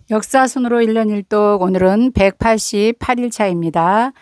역사순으로 1년 1독 오늘은 188일차입니다.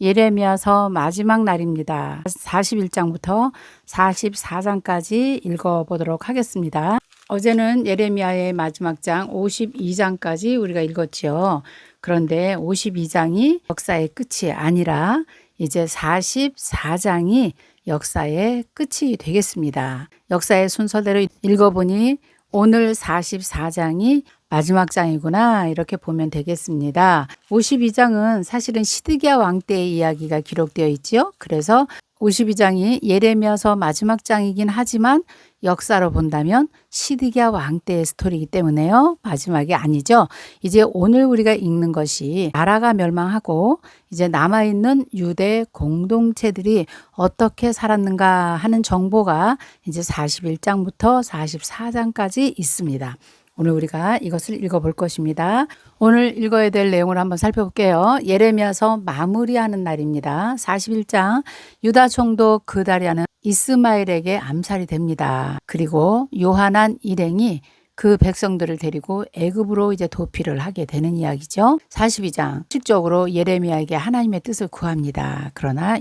예레미야서 마지막 날입니다. 41장부터 44장까지 읽어보도록 하겠습니다. 어제는 예레미야의 마지막 장 52장까지 우리가 읽었지요. 그런데 52장이 역사의 끝이 아니라 이제 44장이 역사의 끝이 되겠습니다. 역사의 순서대로 읽어보니 오늘 44장이 마지막 장이구나 이렇게 보면 되겠습니다. 52장은 사실은 시드기야 왕 때의 이야기가 기록되어 있지요. 그래서 52장이 예레미야서 마지막 장이긴 하지만 역사로 본다면 시드기야 왕 때의 스토리이기 때문에요. 마지막이 아니죠. 이제 오늘 우리가 읽는 것이 나라가 멸망하고 이제 남아있는 유대 공동체들이 어떻게 살았는가 하는 정보가 이제 41장부터 44장까지 있습니다. 오늘 우리가 이것을 읽어볼 것입니다. 오늘 읽어야 될 내용을 한번 살펴볼게요. 예레미야서 마무리하는 날입니다. 41장 유다 총독 그다랴는 이스마엘에게 암살이 됩니다. 그리고 요하난 일행이 그 백성들을 데리고 애굽으로 이제 도피를 하게 되는 이야기죠. 42장 실적으로 예레미야에게 하나님의 뜻을 구합니다. 그러나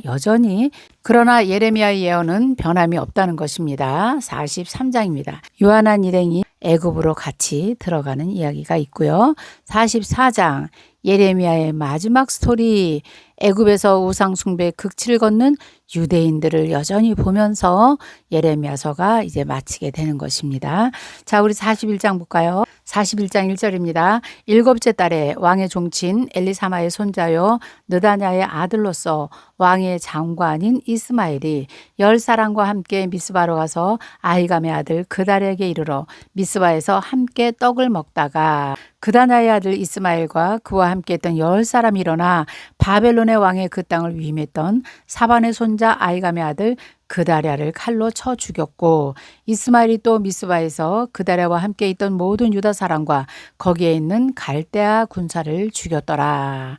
예레미야의 예언은 변함이 없다는 것입니다. 43장입니다. 요하난 일행이 애굽으로 같이 들어가는 이야기가 있고요. 44장 예레미야의 마지막 스토리, 애굽에서 우상 숭배의 극치를 걷는 유대인들을 여전히 보면서 예레미야서가 이제 마치게 되는 것입니다. 자, 우리 41장 볼까요? 41장 1절입니다. 일곱째 달에 왕의 종친 엘리사마의 손자요 느다냐의 아들로서 왕의 장관인 이스마엘이 10사람과 함께 미스바로 가서 아히감의 아들 그달에게 이르러 미스바에서 함께 떡을 먹다가 그다냐의 아들 이스마엘과 그와 함께 했던 10사람이 일어나 바벨론의 왕의 그 땅을 위임했던 사반의 손자 아히감의 아들 그다랴를 칼로 쳐 죽였고 이스마엘이 또 미스바에서 그다랴와 함께 있던 모든 유다 사람과 거기에 있는 갈대아 군사를 죽였더라.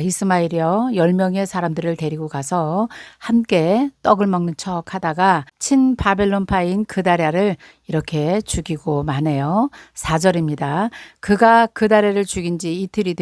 이스마엘이요 10명의 사람들을 데리고 가서 함께 떡을 먹는 척 하다가 친 바벨론파인 그다랴를 이렇게 죽이고 마네요. 4절입니다. 그가 그다랴를 죽인 지 이틀이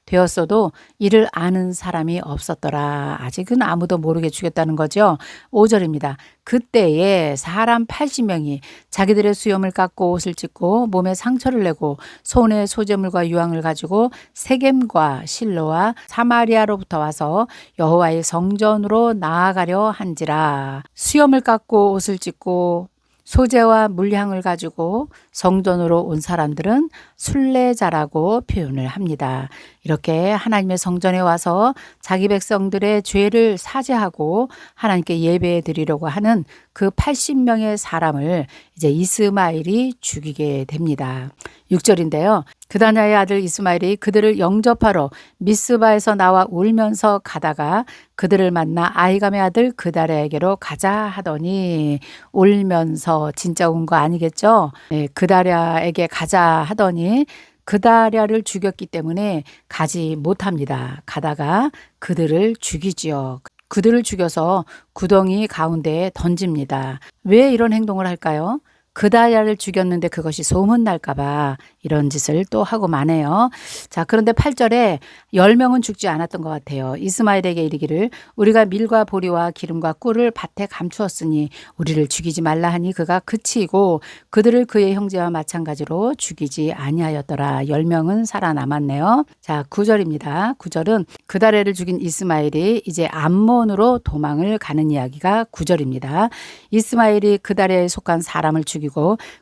되었어도 이를 아는 사람이 없었더라. 아직은 아무도 모르게 죽였다는 거죠. 5절입니다. 그때에 사람 80명이 자기들의 수염을 깎고 옷을 찢고 몸에 상처를 내고 손에 소재물과 유황을 가지고 세겜과 실로와 사마리아로부터 와서 여호와의 성전으로 나아가려 한지라. 수염을 깎고 옷을 찢고 소재와 물향을 가지고 성전으로 온 사람들은 순례자라고 표현을 합니다. 이렇게 하나님의 성전에 와서 자기 백성들의 죄를 사죄하고 하나님께 예배해 드리려고 하는 그 80명의 사람을 이제 이스마엘이 죽이게 됩니다. 6절인데요. 그다냐의 아들 이스마엘이 그들을 영접하러 미스바에서 나와 울면서 가다가 그들을 만나 아히감의 아들 그다랴에게로 가자 하더니 울면서 진짜 온 거 아니겠죠? 네, 그다랴에게 가자 하더니 그다랴를 죽였기 때문에 가지 못합니다. 가다가 그들을 죽이지요. 그들을 죽여서 구덩이 가운데에 던집니다. 왜 이런 행동을 할까요? 그다랴를 죽였는데 그것이 소문날까봐 이런 짓을 또 하고 마네요. 자, 그런데 8절에 10명은 죽지 않았던 것 같아요. 이스마엘에게 이르기를 우리가 밀과 보리와 기름과 꿀을 밭에 감추었으니 우리를 죽이지 말라 하니 그가 그치고 그들을 그의 형제와 마찬가지로 죽이지 아니하였더라. 10명은 살아남았네요. 자, 9절입니다. 9절은 그다랴를 죽인 이스마엘이 이제 암몬으로 도망을 가는 이야기가 9절입니다. 이스마엘이 그다랴에 속한 사람을 죽이고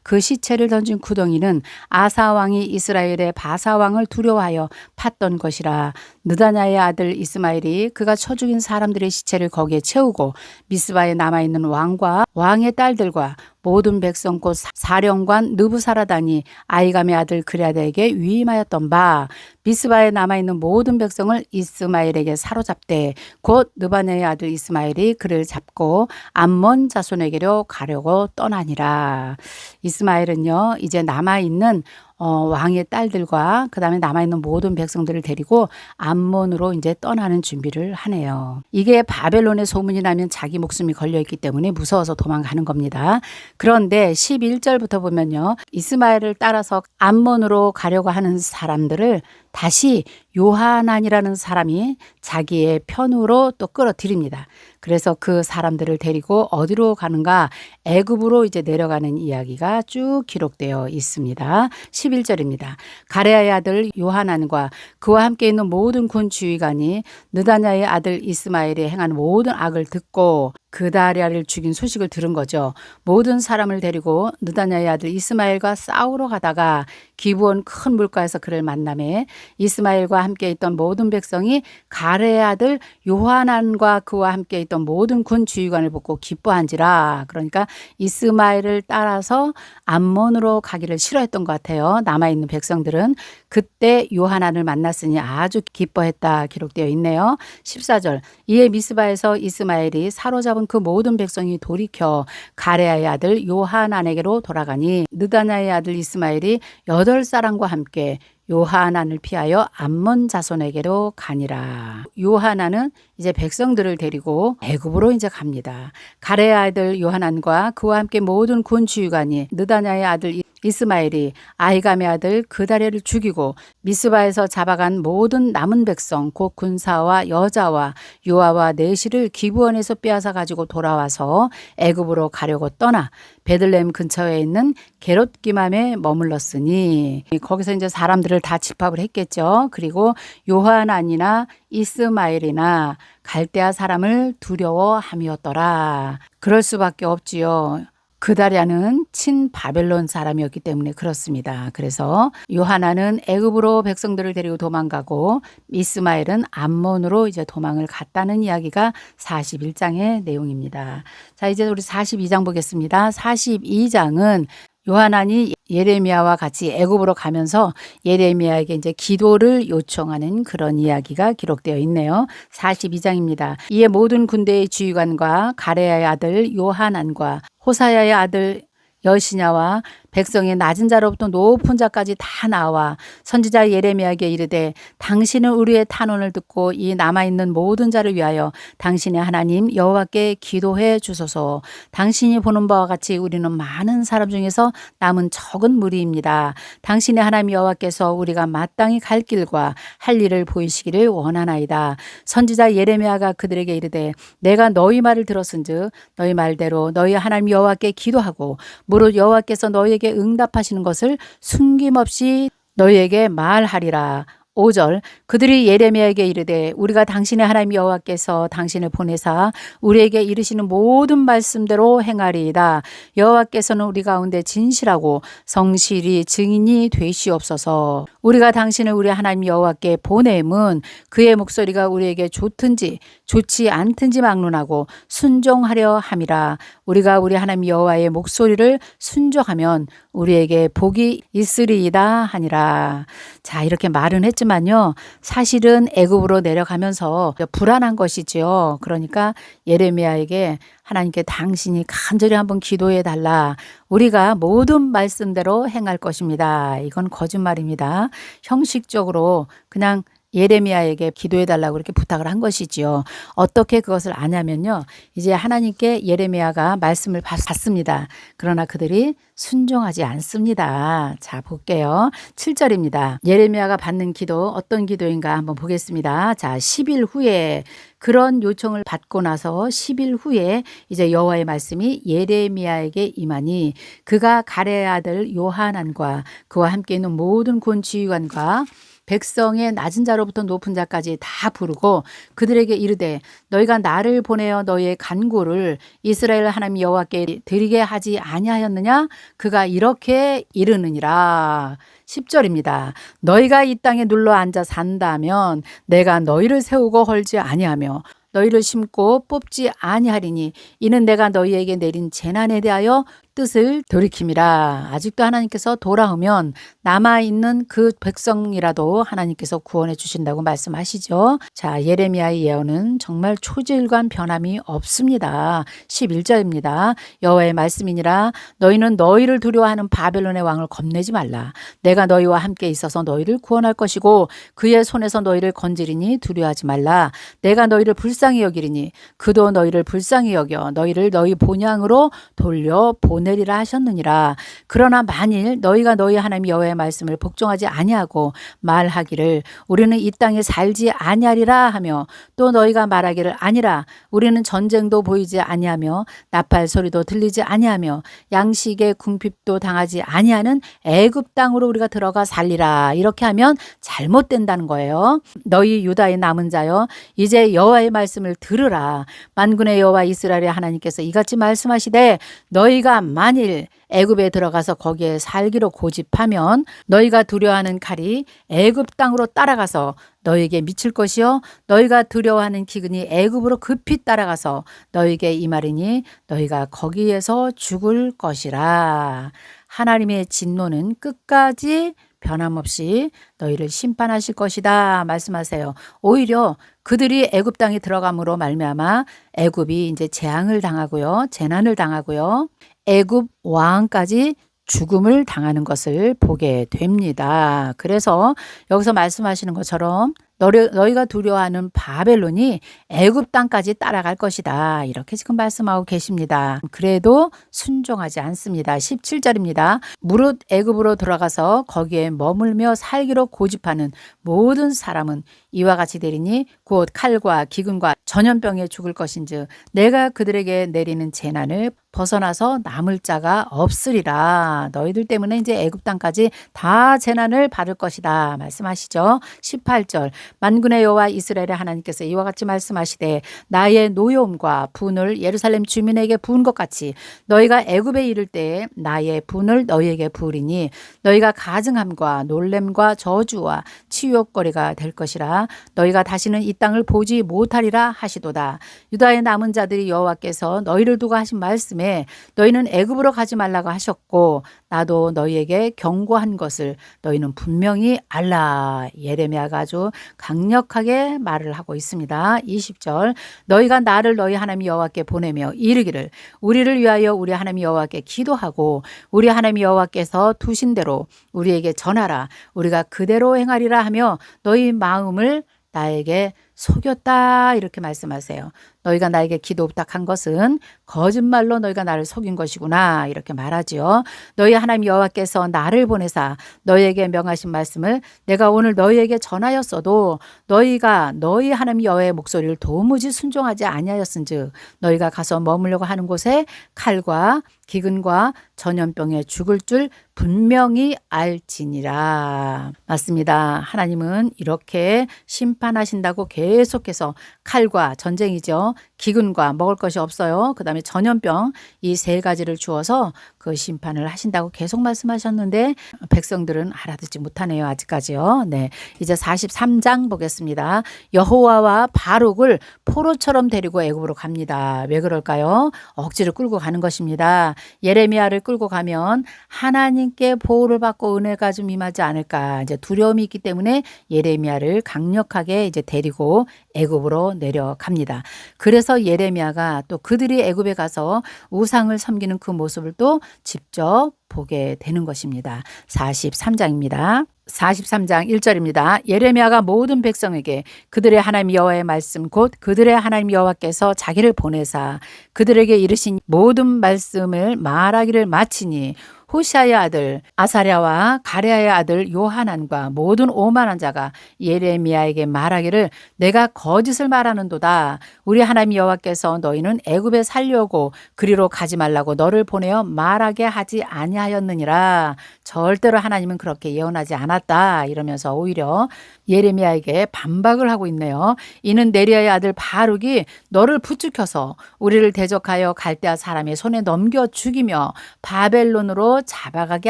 그 시체를 던진 구덩이는 아사 왕이 이스라엘의 바사 왕을 두려워하여 팠던 것이라. 느다냐의 아들 이스마엘이 그가 쳐 죽인 사람들의 시체를 거기에 채우고 미스바에 남아있는 왕과 왕의 딸들과 모든 백성 곧 사령관 느부사라단이 아히감의 아들 그랴다에게 위임하였던 바 미스바에 남아있는 모든 백성을 이스마엘에게 사로잡되 곧 느바냐의 아들 이스마엘이 그를 잡고 암몬 자손에게로 가려고 떠나니라. 이스마엘은요 이제 남아있는 왕의 딸들과 그 다음에 남아있는 모든 백성들을 데리고 암몬으로 이제 떠나는 준비를 하네요. 이게 바벨론의 소문이 나면 자기 목숨이 걸려있기 때문에 무서워서 도망가는 겁니다. 그런데 11절부터 보면요. 이스마엘을 따라서 암몬으로 가려고 하는 사람들을 다시 요하난이라는 사람이 자기의 편으로 또 끌어들입니다. 그래서 그 사람들을 데리고 어디로 가는가? 애굽으로 이제 내려가는 이야기가 쭉 기록되어 있습니다. 11절입니다. 가레아의 아들 요하난과 그와 함께 있는 모든 군 지휘관이 느다냐의 아들 이스마엘이 행한 모든 악을 듣고 그다랴를 죽인 소식을 들은 거죠. 모든 사람을 데리고 느다냐의 아들 이스마엘과 싸우러 가다가 기브온 큰 물가에서 그를 만나매 이스마엘과 함께 있던 모든 백성이 가레의 아들 요하난과 그와 함께 있던 모든 군 지휘관을 보고 기뻐한지라. 그러니까 이스마엘을 따라서 암몬으로 가기를 싫어했던 것 같아요. 남아있는 백성들은 그때 요하난을 만났으니 아주 기뻐했다 기록되어 있네요. 14절 이에 미스바에서 이스마엘이 사로잡은 그 모든 백성이 돌이켜 가레아의 아들 요하난에게로 돌아가니 느다냐의 아들 이스마엘이 8사람과 함께 요하난을 피하여 암몬 자손에게로 가니라. 요하난은 이제 백성들을 데리고 애굽으로 이제 갑니다. 가레의 아들 요하난과 그와 함께 모든 군 지휘관이 느다냐의 아들 이스마엘이 아히감의 아들 그다랴를 죽이고 미스바에서 잡아간 모든 남은 백성 곧 군사와 여자와 요아와 내시를 기브원에서 빼앗아 가지고 돌아와서 애굽으로 가려고 떠나 베들레헴 근처에 있는 게롯기맘에 머물렀으니 거기서 이제 사람들을 다 집합을 했겠죠. 그리고 요하난이나 이스마엘이나 갈대아 사람을 두려워함이었더라. 그럴 수밖에 없지요. 그다랴는 친 바벨론 사람이었기 때문에 그렇습니다. 그래서 요하나는 애굽으로 백성들을 데리고 도망가고 이스마엘은 암몬으로 이제 도망을 갔다는 이야기가 41장의 내용입니다. 자, 이제 우리 42장 보겠습니다. 42장은 요하난이 예레미야와 같이 애굽으로 가면서 예레미야에게 이제 기도를 요청하는 그런 이야기가 기록되어 있네요. 42장입니다. 이에 모든 군대의 지휘관과 가레야의 아들 요하난과 호사야의 아들 여시냐와 백성의 낮은 자로부터 높은 자까지 다 나와 선지자 예레미야에게 이르되 당신은 우리의 탄원을 듣고 이 남아있는 모든 자를 위하여 당신의 하나님 여호와께 기도해 주소서. 당신이 보는 바와 같이 우리는 많은 사람 중에서 남은 적은 무리입니다. 당신의 하나님 여호와께서 우리가 마땅히 갈 길과 할 일을 보이시기를 원하나이다. 선지자 예레미야가 그들에게 이르되 내가 너희 말을 들었은즉 너희 말대로 너희 하나님 여호와께 기도하고 무릇 여호와께서 너희에게 응답하시는 것을 숨김없이 너희에게 말하리라. 5절 그들이 예레미야에게 이르되 우리가 당신의 하나님 여호와께서 당신을 보내사 우리에게 이르시는 모든 말씀대로 행하리이다. 여호와께서는 우리 가운데 진실하고 성실히 증인이 되시옵소서. 우리가 당신을 우리 하나님 여호와께 보냄은 그의 목소리가 우리에게 좋든지 좋지 않든지 막론하고 순종하려 함이라. 우리가 우리 하나님 여호와의 목소리를 순종하면 우리에게 복이 있으리이다 하니라. 자, 이렇게 말은 했지만요. 사실은 애굽으로 내려가면서 불안한 것이지요. 그러니까 예레미야에게 하나님께 당신이 간절히 한번 기도해 달라. 우리가 모든 말씀대로 행할 것입니다. 이건 거짓말입니다. 형식적으로 그냥 예레미야에게 기도해 달라고 이렇게 부탁을 한 것이지요. 어떻게 그것을 아냐면요. 이제 하나님께 예레미야가 말씀을 받습니다. 그러나 그들이 순종하지 않습니다. 자, 볼게요. 7절입니다. 예레미야가 받는 기도 어떤 기도인가 한번 보겠습니다. 자, 10일 후에 그런 요청을 받고 나서 10일 후에 이제 여호와의 말씀이 예레미야에게 임하니 그가 가레의 아들 요하난과 그와 함께 있는 모든 군 지휘관과 백성의 낮은 자로부터 높은 자까지 다 부르고 그들에게 이르되 너희가 나를 보내어 너희의 간구를 이스라엘 하나님 여호와께 드리게 하지 아니하였느냐? 그가 이렇게 이르느니라. 10절입니다. 너희가 이 땅에 눌러 앉아 산다면 내가 너희를 세우고 헐지 아니하며 너희를 심고 뽑지 아니하리니 이는 내가 너희에게 내린 재난에 대하여 뜻을 돌이킴이라. 아직도 하나님께서 돌아오면 남아있는 그 백성이라도 하나님께서 구원해 주신다고 말씀하시죠. 자, 예레미야의 예언은 정말 초질관 변함이 없습니다. 11절입니다. 여호와의 말씀이니라 너희는 너희를 두려워하는 바벨론의 왕을 겁내지 말라. 내가 너희와 함께 있어서 너희를 구원할 것이고 그의 손에서 너희를 건지리니 두려워하지 말라. 내가 너희를 불쌍히 여기리니 그도 너희를 불쌍히 여겨 너희를 너희 본향으로 돌려 보내 보내리라 하셨느니라. 그러나 만일 너희가 너희 하나님 여호와의 말씀을 복종하지 아니하고 말하기를 우리는 이 땅에 살지 아니하리라 하며 또 너희가 말하기를 아니라 우리는 전쟁도 보이지 아니하며 나팔 소리도 들리지 아니하며 양식의 궁핍도 당하지 아니하는 애굽 땅으로 우리가 들어가 살리라. 이렇게 하면 잘못된다는 거예요. 너희 유다의 남은 자여 이제 여호와의 말씀을 들으라. 만군의 여호와 이스라엘의 하나님께서 이같이 말씀하시되 너희가 만일 애굽에 들어가서 거기에 살기로 고집하면 너희가 두려워하는 칼이 애굽 땅으로 따라가서 너희에게 미칠 것이요 너희가 두려워하는 기근이 애굽으로 급히 따라가서 너희에게 임하리니 너희가 거기에서 죽을 것이라. 하나님의 진노는 끝까지 변함없이 너희를 심판하실 것이다 말씀하세요. 오히려 그들이 애굽 땅에 들어감으로 말미암아 애굽이 이제 재앙을 당하고요, 재난을 당하고요, 애굽 왕까지 죽음을 당하는 것을 보게 됩니다. 그래서 여기서 말씀하시는 것처럼 너희가 두려워하는 바벨론이 애굽 땅까지 따라갈 것이다. 이렇게 지금 말씀하고 계십니다. 그래도 순종하지 않습니다. 17절입니다. 무릇 애굽으로 들어가서 거기에 머물며 살기로 고집하는 모든 사람은 이와 같이 되리니 곧 칼과 기근과 전염병에 죽을 것인즉 내가 그들에게 내리는 재난을 벗어나서 남을 자가 없으리라. 너희들 때문에 이제 애굽 땅까지 다 재난을 받을 것이다 말씀하시죠. 18절 만군의 여호와 이스라엘의 하나님께서 이와 같이 말씀하시되 나의 노여움과 분을 예루살렘 주민에게 부은 것 같이 너희가 애굽에 이를 때에 나의 분을 너희에게 부으리니 너희가 가증함과 놀램과 저주와 치욕거리가 될 것이라. 너희가 다시는 이 땅을 보지 못하리라 하시도다. 유다의 남은 자들이 여호와께서 너희를 두고 하신 말씀에 너희는 애굽으로 가지 말라고 하셨고 나도 너희에게 경고한 것을 너희는 분명히 알라. 예레미야가 아주 강력하게 말을 하고 있습니다. 20절 너희가 나를 너희 하나님 여호와께 보내며 이르기를 우리를 위하여 우리 하나님 여호와께 기도하고 우리 하나님 여호와께서 두신 대로 우리에게 전하라. 우리가 그대로 행하리라 하며 너희 마음을 나에게 속였다 이렇게 말씀하세요. 너희가 나에게 기도 부탁한 것은 거짓말로 너희가 나를 속인 것이구나 이렇게 말하지요. 너희 하나님 여호와께서 나를 보내사 너희에게 명하신 말씀을 내가 오늘 너희에게 전하였어도 너희가 너희 하나님 여호와의 목소리를 도무지 순종하지 아니하였은즉 너희가 가서 머물려고 하는 곳에 칼과 기근과 전염병에 죽을 줄 분명히 알지니라. 맞습니다. 하나님은 이렇게 심판하신다고 계속해서 칼과 전쟁이죠. 기근과 먹을 것이 없어요. 그 다음에 전염병 이 세 가지를 주어서 그 심판을 하신다고 계속 말씀하셨는데 백성들은 알아듣지 못하네요. 아직까지요. 네, 이제 43장 보겠습니다. 여호와와 바룩을 포로처럼 데리고 애굽으로 갑니다. 왜 그럴까요? 억지로 끌고 가는 것입니다. 예레미야를 끌고 가면 하나님께 보호를 받고 은혜가 좀 임하지 않을까 이제 두려움이 있기 때문에 예레미야를 강력하게 이제 데리고 애굽으로 내려갑니다. 그래서 예레미야가 또 그들이 애굽에 가서 우상을 섬기는 그 모습을 또 직접 보게 되는 것입니다. 43장입니다. 43장 1절입니다. 예레미야가 모든 백성에게 그들의 하나님 여호와의 말씀 곧 그들의 하나님 여호와께서 자기를 보내사 그들에게 이르신 모든 말씀을 말하기를 마치니 호시아의 아들 아사랴와 가랴의 아들 요하난과 모든 오만한 자가 예레미야에게 말하기를 내가 거짓을 말하는도다. 우리 하나님 여호와께서 너희는 애굽에 살려고 그리로 가지 말라고 너를 보내어 말하게 하지 아니하였느니라. 절대로 하나님은 그렇게 예언하지 않았다. 이러면서 오히려 예레미야에게 반박을 하고 있네요. 이는 네리야의 아들 바룩이 너를 부추겨서 우리를 대적하여 갈대아 사람의 손에 넘겨 죽이며 바벨론으로 잡아가게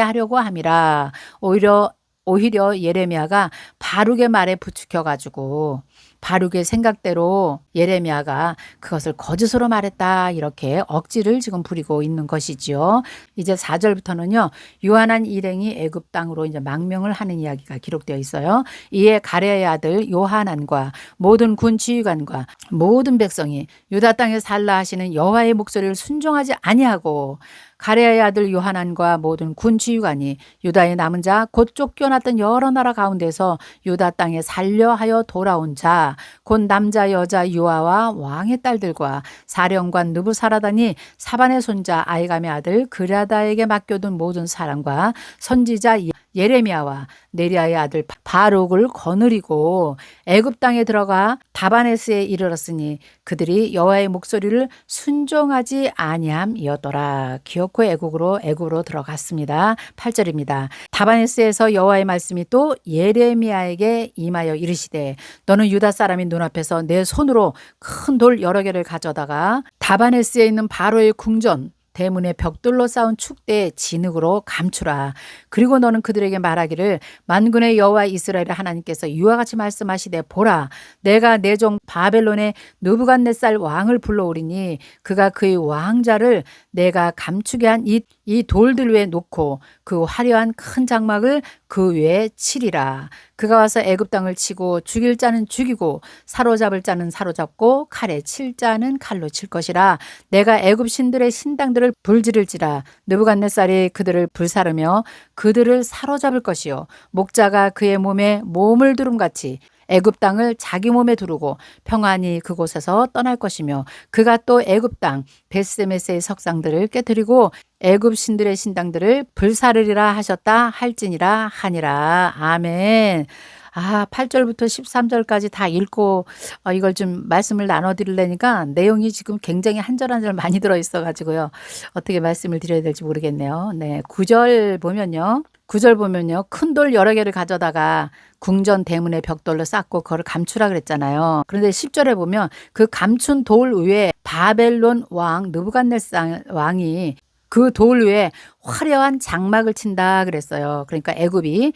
하려고 함이라. 오히려 예레미야가 바룩의 말에 부추겨가지고 바룩의 생각대로 예레미야가 그것을 거짓으로 말했다 이렇게 억지를 지금 부리고 있는 것이지요. 이제 4절부터는요. 유한한 일행이 애굽 땅으로 이제 망명을 하는 이야기가 기록되어 있어요. 이에 가랴의 아들 요하난과 모든 군 지휘관과 모든 백성이 유다 땅에 살라 하시는 여호와의 목소리를 순종하지 아니하고 가레아의 아들 요하난과 모든 군 지휘관이 유다의 남은 자 곧 쫓겨났던 여러 나라 가운데서 유다 땅에 살려하여 돌아온 자 곧 남자 여자 유아와 왕의 딸들과 사령관 느부사라단이 사반의 손자 아이감의 아들 그라다에게 맡겨둔 모든 사람과 선지자 예레미야와 네리야의 아들 바룩을 거느리고 애굽 땅에 들어가 다바네스에 이르렀으니 그들이 여호와의 목소리를 순종하지 아니함이었더라. 기어코 애굽으로 들어갔습니다. 8절입니다. 다바네스에서 여호와의 말씀이 또 예레미야에게 임하여 이르시되 너는 유다 사람이 눈앞에서 내 손으로 큰 돌 여러 개를 가져다가 다바네스에 있는 바로의 궁전 대문의 벽돌로 쌓은 축대의 진흙으로 감추라. 그리고 너는 그들에게 말하기를 만군의 여호와 이스라엘의 하나님께서 이와 같이 말씀하시되 보라 내가 내 종 바벨론의 느부갓네살 왕을 불러오리니 그가 그의 왕자를 내가 감추게 한 이 돌들 위에 놓고 그 화려한 큰 장막을 그 위에 치리라. 그가 와서 애굽 땅을 치고 죽일 자는 죽이고 사로잡을 자는 사로잡고 칼에 칠 자는 칼로 칠 것이라. 내가 애굽 신들의 신당들을 불지를지라. 느부갓네살이 그들을 불사르며 그들을 사로잡을 것이요 목자가 그의 몸에 몸을 두름같이 애굽 땅을 자기 몸에 두르고 평안히 그곳에서 떠날 것이며 그가 또 애굽 땅 벳세메스의 석상들을 깨뜨리고 애굽 신들의 신당들을 불사르리라 하셨다 할지니라 하니라. 아멘. 8절부터 13절까지 다 읽고 이걸 좀 말씀을 나눠드리려니까 내용이 지금 굉장히 한 절 한 절 많이 들어있어가지고요. 어떻게 말씀을 드려야 될지 모르겠네요. 네, 9절 보면요. 큰 돌 여러 개를 가져다가 궁전 대문의 벽돌로 쌓고 그걸 감추라 그랬잖아요. 그런데 10절에 보면 그 감춘 돌 위에 바벨론 왕 느부갓네살 왕이 그 돌 위에 화려한 장막을 친다 그랬어요. 그러니까 애굽이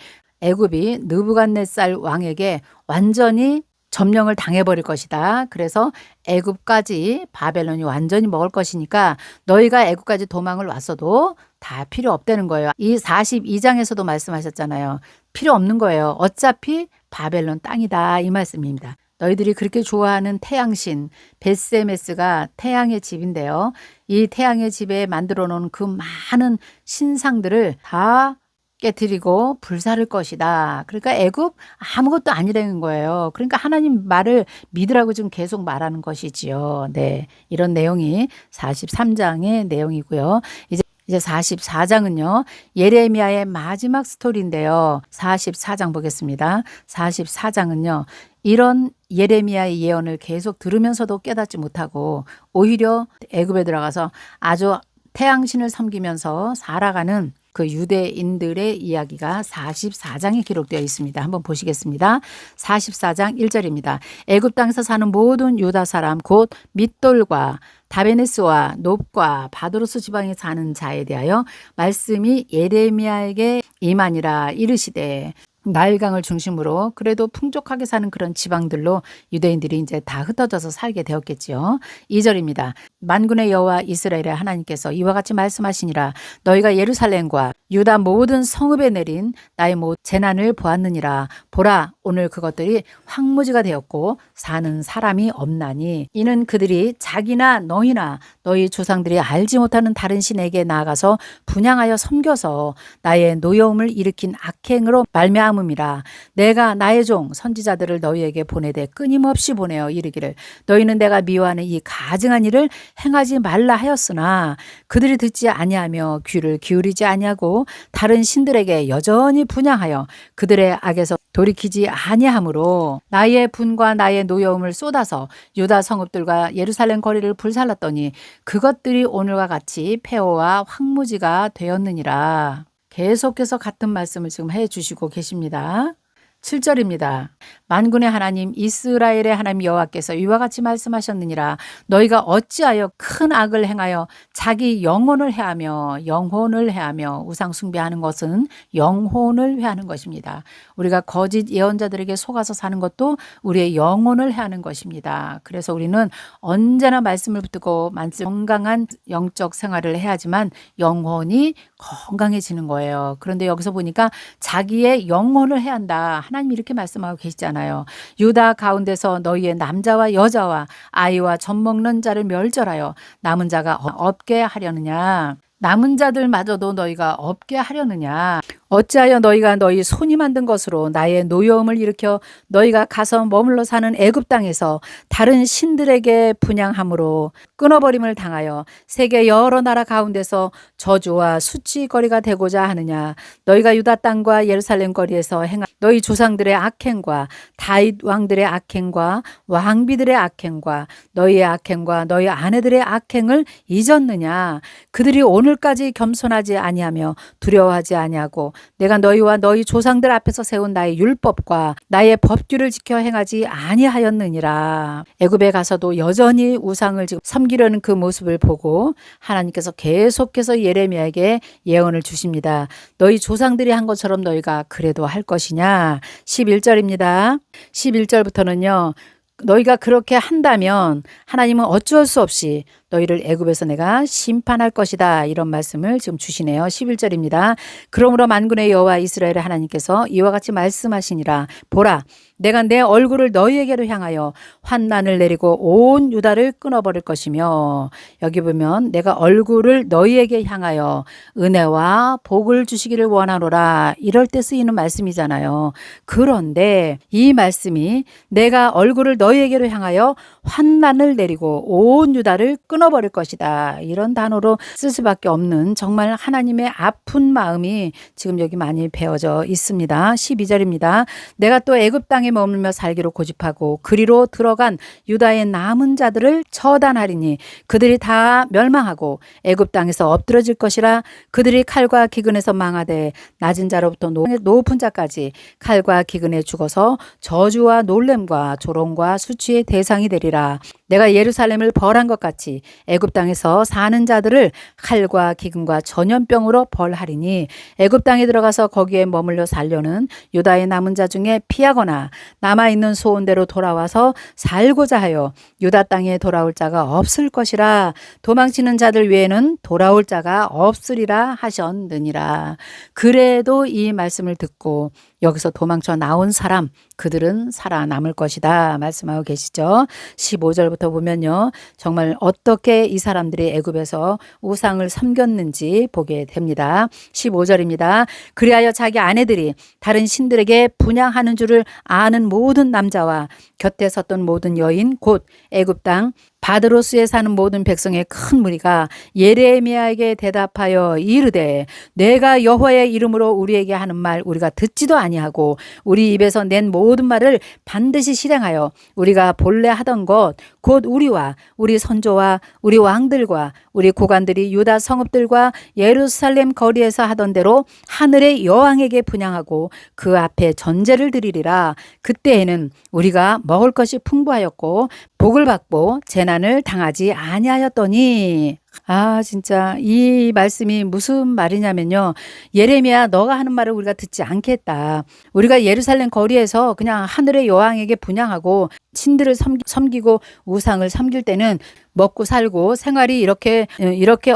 느부갓네살 왕에게 완전히 점령을 당해버릴 것이다. 그래서 애굽까지 바벨론이 완전히 먹을 것이니까 너희가 애굽까지 도망을 왔어도 다 필요 없다는 거예요. 이 42장에서도 말씀하셨잖아요. 필요 없는 거예요. 어차피 바벨론 땅이다 이 말씀입니다. 너희들이 그렇게 좋아하는 태양신 벳세메스가 태양의 집인데요. 이 태양의 집에 만들어 놓은 그 많은 신상들을 다 깨뜨리고 불사를 것이다. 그러니까 애굽 아무것도 아니라는 거예요. 그러니까 하나님 말을 믿으라고 지금 계속 말하는 것이지요. 네, 이런 내용이 43장의 내용이고요. 이제 44장은요. 예레미야의 마지막 스토리인데요. 44장 보겠습니다. 44장은요. 이런 예레미야의 예언을 계속 들으면서도 깨닫지 못하고 오히려 애굽에 들어가서 아주 태양신을 섬기면서 살아가는 그 유대인들의 이야기가 44장에 기록되어 있습니다. 한번 보시겠습니다. 44장 1절입니다. 애굽 땅에서 사는 모든 유다 사람 곧 밋돌과 다베네스와 놉과 바도로스 지방에 사는 자에 대하여 말씀이 예레미야에게 임하니라. 이르시되 나일강을 중심으로 그래도 풍족하게 사는 그런 지방들로 유대인들이 이제 다 흩어져서 살게 되었겠지요. 2절입니다. 만군의 여호와 이스라엘의 하나님께서 이와 같이 말씀하시니라. 너희가 예루살렘과 유다 모든 성읍에 내린 나의 모든 재난을 보았느니라. 보라 오늘 그것들이 황무지가 되었고 사는 사람이 없나니 이는 그들이 자기나 너희나 너희 조상들이 알지 못하는 다른 신에게 나아가서 분향하여 섬겨서 나의 노여움을 일으킨 악행으로 말미암음이라. 내가 나의 종 선지자들을 너희에게 보내되 끊임없이 보내어 이르기를 너희는 내가 미워하는 이 가증한 일을 행하지 말라 하였으나 그들이 듣지 아니하며 귀를 기울이지 아니하고 다른 신들에게 여전히 분향하여 그들의 악에서 돌이키지 아니하므로 나의 분과 나의 노여움을 쏟아서 유다 성읍들과 예루살렘 거리를 불살랐더니 그것들이 오늘과 같이 폐허와 황무지가 되었느니라. 계속해서 같은 말씀을 지금 해주시고 계십니다. 7절입니다. 만군의 하나님 이스라엘의 하나님 여호와께서 이와 같이 말씀하셨느니라. 너희가 어찌하여 큰 악을 행하여 자기 영혼을 해하며 우상 숭배하는 것은 영혼을 해하는 것입니다. 우리가 거짓 예언자들에게 속아서 사는 것도 우리의 영혼을 해하는 것입니다. 그래서 우리는 언제나 말씀을 붙들고 건강한 영적 생활을 해야지만 영혼이 건강해지는 거예요. 그런데 여기서 보니까 자기의 영혼을 해야 한다. 하나님이 이렇게 말씀하고 계시잖아요. 유다 가운데서 너희의 남자와 여자와 아이와 젖먹는 자를 멸절하여 남은 자가 없게 하려느냐. 남은 자들마저도 너희가 없게 하려느냐? 어찌하여 너희가 너희 손이 만든 것으로 나의 노여움을 일으켜 너희가 가서 머물러 사는 애굽 땅에서 다른 신들에게 분향함으로 끊어버림을 당하여 세계 여러 나라 가운데서 저주와 수치거리가 되고자 하느냐? 너희가 유다 땅과 예루살렘 거리에서 행한 너희 조상들의 악행과 다윗 왕들의 악행과 왕비들의 악행과 너희의 악행과 너희 아내들의 악행을 잊었느냐? 그들이 오늘까지 겸손하지 아니하며 두려워하지 아니하고 내가 너희와 너희 조상들 앞에서 세운 나의 율법과 나의 법규를 지켜 행하지 아니하였느니라. 애굽에 가서도 여전히 우상을 섬기려는 그 모습을 보고 하나님께서 계속해서 예레미야에게 예언을 주십니다. 너희 조상들이 한 것처럼 너희가 그래도 할 것이냐? 11절입니다. 11절부터는요. 너희가 그렇게 한다면 하나님은 어쩔 수 없이 너희를 애굽에서 내가 심판할 것이다. 이런 말씀을 지금 주시네요. 11절입니다. 그러므로 만군의 여호와 이스라엘의 하나님께서 이와 같이 말씀하시니라. 보라, 내가 내 얼굴을 너희에게로 향하여 환난을 내리고 온 유다를 끊어버릴 것이며, 여기 보면 내가 얼굴을 너희에게 향하여 은혜와 복을 주시기를 원하노라. 이럴 때 쓰이는 말씀이잖아요. 그런데 이 말씀이 내가 얼굴을 너희에게로 향하여 환난을 내리고 온 유다를 끊어버릴 것이다. 이런 단어로 쓸 수밖에 없는 정말 하나님의 아픈 마음이 지금 여기 많이 배어져 있습니다. 12절입니다. 내가 또 애굽 땅에 머물며 살기로 고집하고 그리로 들어간 유다의 남은 자들을 처단하리니 그들이 다 멸망하고 애굽 땅에서 엎드러질 것이라. 그들이 칼과 기근에서 망하되 낮은 자로부터 높은 자까지 칼과 기근에 죽어서 저주와 놀램과 조롱과 수치의 대상이 되리라. 내가 예루살렘을 벌한 것 같이 애굽 땅에서 사는 자들을 칼과 기근과 전염병으로 벌하리니 애굽 땅에 들어가서 거기에 머물러 살려는 유다의 남은 자 중에 피하거나 남아있는 소원대로 돌아와서 살고자 하여 유다 땅에 돌아올 자가 없을 것이라. 도망치는 자들 외에는 돌아올 자가 없으리라 하셨느니라. 그래도 이 말씀을 듣고 여기서 도망쳐 나온 사람, 그들은 살아남을 것이다 말씀하고 계시죠. 15절부터 보면요. 정말 어떻게 이 사람들이 애굽에서 우상을 섬겼는지 보게 됩니다. 15절입니다. 그리하여 자기 아내들이 다른 신들에게 분향하는 줄을 아는 모든 남자와 곁에 섰던 모든 여인 곧 애굽 땅 바드로스에 사는 모든 백성의 큰 무리가 예레미야에게 대답하여 이르되 내가 여호와의 이름으로 우리에게 하는 말 우리가 듣지도 아니하고 우리 입에서 낸 모든 말을 반드시 실행하여 우리가 본래 하던 것 곧 우리와 우리 선조와 우리 왕들과 우리 고관들이 유다 성읍들과 예루살렘 거리에서 하던 대로 하늘의 여왕에게 분향하고 그 앞에 전제를 드리리라. 그때에는 우리가 먹을 것이 풍부하였고 복을 받고 재난을 당하지 아니하였더니. 진짜 이 말씀이 무슨 말이냐면요. 예레미야, 너가 하는 말을 우리가 듣지 않겠다. 우리가 예루살렘 거리에서 그냥 하늘의 여왕에게 분향하고 신들을 섬기고 우상을 섬길 때는 먹고 살고 생활이 이렇게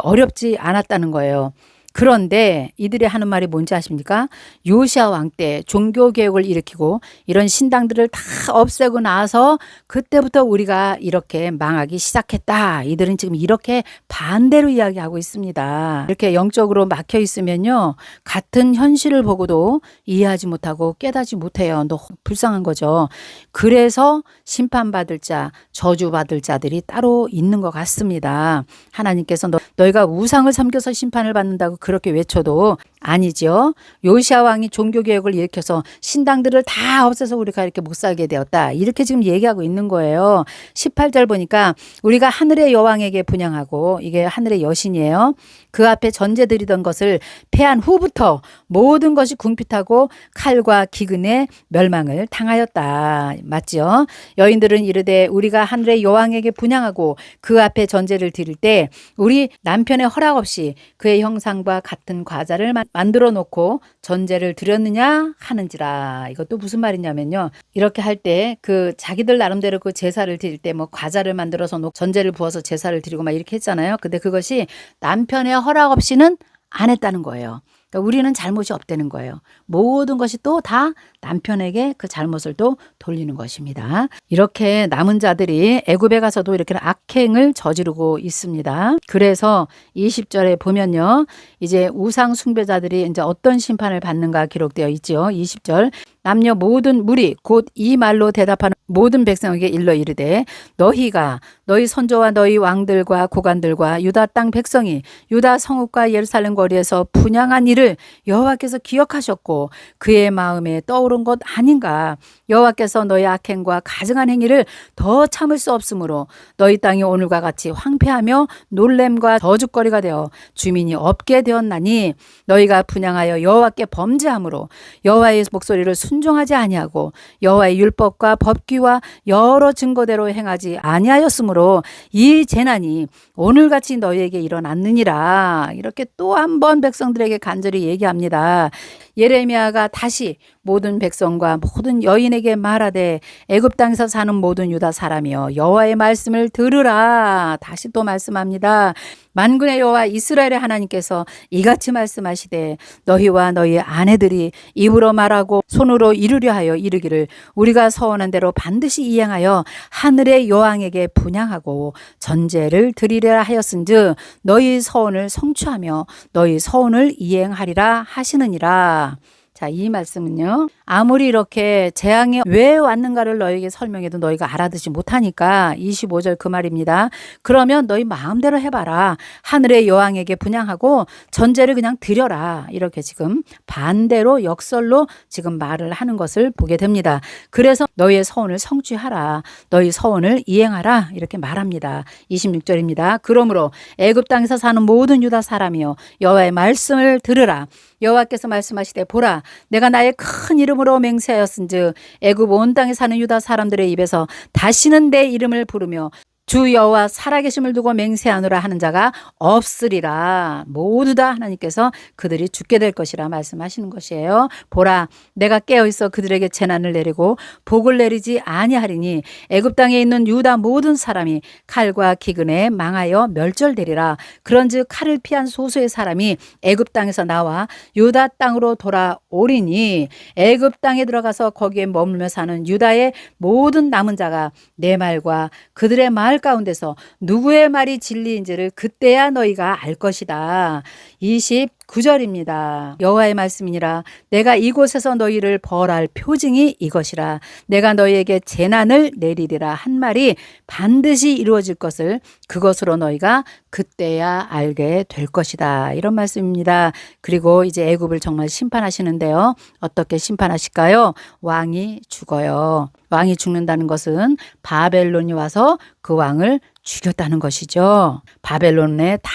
어렵지 않았다는 거예요. 그런데 이들이 하는 말이 뭔지 아십니까? 요시야 왕 때 종교개혁을 일으키고 이런 신당들을 다 없애고 나서 그때부터 우리가 이렇게 망하기 시작했다. 이들은 지금 이렇게 반대로 이야기하고 있습니다. 이렇게 영적으로 막혀 있으면요. 같은 현실을 보고도 이해하지 못하고 깨닫지 못해요. 너무 불쌍한 거죠. 그래서 심판받을 자, 저주받을 자들이 따로 있는 것 같습니다. 하나님께서 너희가 우상을 섬겨서 심판을 받는다고 그렇게 외쳐도 아니죠. 요시야 왕이 종교개혁을 일으켜서 신당들을 다 없애서 우리가 이렇게 못 살게 되었다. 이렇게 지금 얘기하고 있는 거예요. 18절 보니까 우리가 하늘의 여왕에게 분향하고 이게 하늘의 여신이에요. 그 앞에 전제 드리던 것을 패한 후부터 모든 것이 궁핍하고 칼과 기근에 멸망을 당하였다. 맞죠? 여인들은 이르되 우리가 하늘의 여왕에게 분향하고 그 앞에 전제를 드릴 때 우리 남편의 허락 없이 그의 형상과 같은 과자를 만들어 놓고 전제를 드렸느냐 하는지라. 이것도 무슨 말이냐면요. 이렇게 할 때 그 자기들 나름대로 그 제사를 드릴 때 뭐 과자를 만들어서 전제를 부어서 제사를 드리고 막 이렇게 했잖아요. 근데 그것이 남편의 허락 없이는 안 했다는 거예요. 그러니까 우리는 잘못이 없다는 거예요. 모든 것이 또 다 남편에게 그 잘못을 또 돌리는 것입니다. 이렇게 남은 자들이 애굽에 가서도 이렇게 악행을 저지르고 있습니다. 그래서 20절에 보면요. 이제 우상 숭배자들이 이제 어떤 심판을 받는가 기록되어 있죠. 20절. 남녀 모든 무리 곧 이 말로 대답하는 모든 백성에게 일러 이르되 너희가 너희 선조와 너희 왕들과 고관들과 유다 땅 백성이 유다 성읍과 예루살렘 거리에서 분향한 일을 여호와께서 기억하셨고 그의 마음에 떠오른 것 아닌가. 여호와께서 너희 악행과 가증한 행위를 더 참을 수 없으므로 너희 땅이 오늘과 같이 황폐하며 놀램과 저주거리가 되어 주민이 없게 되었나니 너희가 분향하여 여호와께 범죄함으로 여호와의 목소리를 순종하지 아니하고 여호와의 율법과 법규와 여러 증거대로 행하지 아니하였으므로 이 재난이 오늘같이 너희에게 일어났느니라. 이렇게 또 한 번 백성들에게 간절히 얘기합니다. 예레미야가 다시 모든 백성과 모든 여인에게 말하되 애굽 땅에서 사는 모든 유다 사람이여 여호와의 말씀을 들으라. 다시 또 말씀합니다. 만군의 여호와 이스라엘의 하나님께서 이같이 말씀하시되 너희와 너희 아내들이 입으로 말하고 손으로 이루려 하여 이르기를 우리가 서원한 대로 반드시 이행하여 하늘의 여왕에게 분향하고 전제를 드리려 하였은즉 너희 서원을 성취하며 너희 서원을 이행하리라 하시느니라. 자, 이 말씀은요. 아무리 이렇게 재앙이 왜 왔는가를 너에게 설명해도 너희가 알아듣지 못하니까 25절 그 말입니다. 그러면 너희 마음대로 해봐라. 하늘의 여왕에게 분향하고 전제를 그냥 드려라. 이렇게 지금 반대로 역설로 지금 말을 하는 것을 보게 됩니다. 그래서 너희의 서원을 성취하라. 너희 서원을 이행하라. 이렇게 말합니다. 26절입니다. 그러므로 애굽 땅에서 사는 모든 유다 사람이여 여호와의 말씀을 들으라. 여호와께서 말씀하시되 보라 내가 나의 큰 이름으로 맹세하였은즉 애굽 온 땅에 사는 유다 사람들의 입에서 다시는 내 이름을 부르며 주 여호와 살아계심을 두고 맹세하노라 하는 자가 없으리라. 모두 다 하나님께서 그들이 죽게 될 것이라 말씀하시는 것이에요. 보라 내가 깨어있어 그들에게 재난을 내리고 복을 내리지 아니하리니 애굽 땅에 있는 유다 모든 사람이 칼과 기근에 망하여 멸절되리라. 그런즉 칼을 피한 소수의 사람이 애굽 땅에서 나와 유다 땅으로 돌아오리니 애굽 땅에 들어가서 거기에 머물며 사는 유다의 모든 남은 자가 내 말과 그들의 말 가운데서 누구의 말이 진리인지를 그때야 너희가 알 것이다. 29절입니다. 여호와의 말씀이니라. 내가 이곳에서 너희를 벌할 표징이 이것이라. 내가 너희에게 재난을 내리리라 한 말이 반드시 이루어질 것을 그것으로 너희가 그때야 알게 될 것이다. 이런 말씀입니다. 그리고 이제 애굽을 정말 심판하시는데요. 어떻게 심판하실까요? 왕이 죽어요. 왕이 죽는다는 것은 바벨론이 와서 그 왕을 죽였다는 것이죠. 바벨론에 다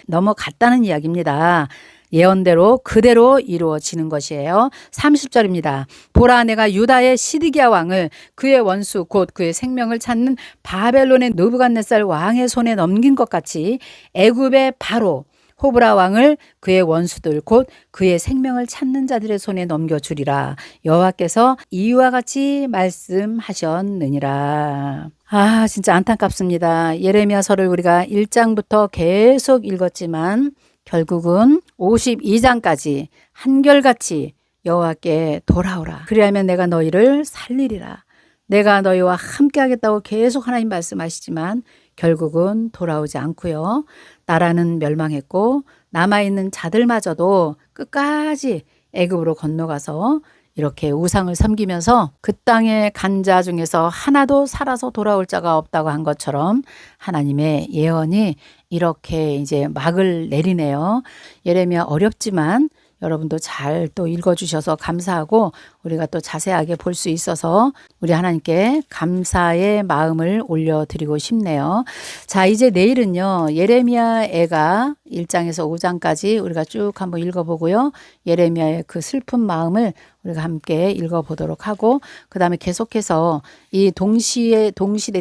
넘어갔다는 이야기입니다. 예언대로 그대로 이루어지는 것이에요. 30절입니다. 보라 내가 유다의 시드기야 왕을 그의 원수 곧 그의 생명을 찾는 바벨론의 느부갓네살 왕의 손에 넘긴 것 같이 애굽의 바로 호브라 왕을 그의 원수들 곧 그의 생명을 찾는 자들의 손에 넘겨주리라. 여호와께서 이와 같이 말씀하셨느니라. 아 진짜 안타깝습니다. 예레미야서를 우리가 1장부터 계속 읽었지만 결국은 52장까지 한결같이 여호와께 돌아오라. 그리하면 내가 너희를 살리리라. 내가 너희와 함께 하겠다고 계속 하나님 말씀하시지만 결국은 돌아오지 않고요. 나라는 멸망했고 남아있는 자들마저도 끝까지 애굽으로 건너가서 이렇게 우상을 섬기면서 그 땅의 간 자 중에서 하나도 살아서 돌아올 자가 없다고 한 것처럼 하나님의 예언이 이렇게 이제 막을 내리네요. 예레미야 어렵지만 여러분도 잘 또 읽어주셔서 감사하고 우리가 또 자세하게 볼 수 있어서 우리 하나님께 감사의 마음을 올려드리고 싶네요. 자 이제 내일은요 예레미야애가 1장에서 5장까지 우리가 쭉 한번 읽어보고요. 예레미야의 그 슬픈 마음을 우리가 함께 읽어보도록 하고 그 다음에 계속해서 이 동시대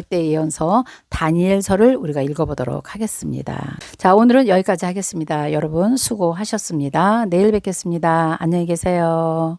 때 예언서 다니엘서를 우리가 읽어보도록 하겠습니다. 자 오늘은 여기까지 하겠습니다. 여러분 수고하셨습니다. 내일 뵙겠습니다. 안녕히 계세요.